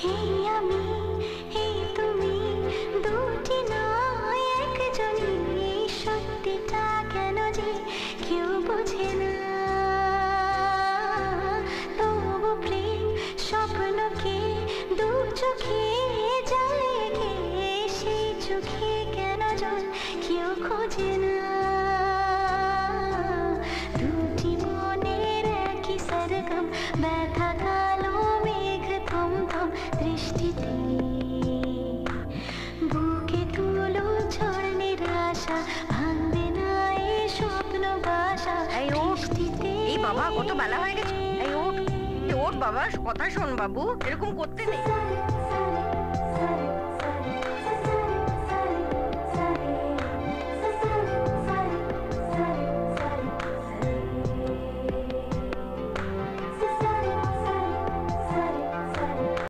এই আমি, এই তুমি, দুটি নয় একজনই। এই সত্যিটা কেন যে কেউ বোঝে না। তবু প্রেম স্বপ্নকে দু চোখে যায় গে, সেই চোখে কেন জল কেউ খোঁজে না। দুটি মনের একই সরগম, ব্যথা কালো মেঘ থমথম দৃষ্টিতে। বুকে তুলো ঝড় নিরাশা, ভাঙবে না এ স্বপ্ন বাসা। এই ওঠ। বৃষ্টিতে এই বাবা, কত বেলা হয়ে গেছে। এই ওঠ, এই ওঠ বাবা, কথা শোন বাবু, এরকম করতে নেই।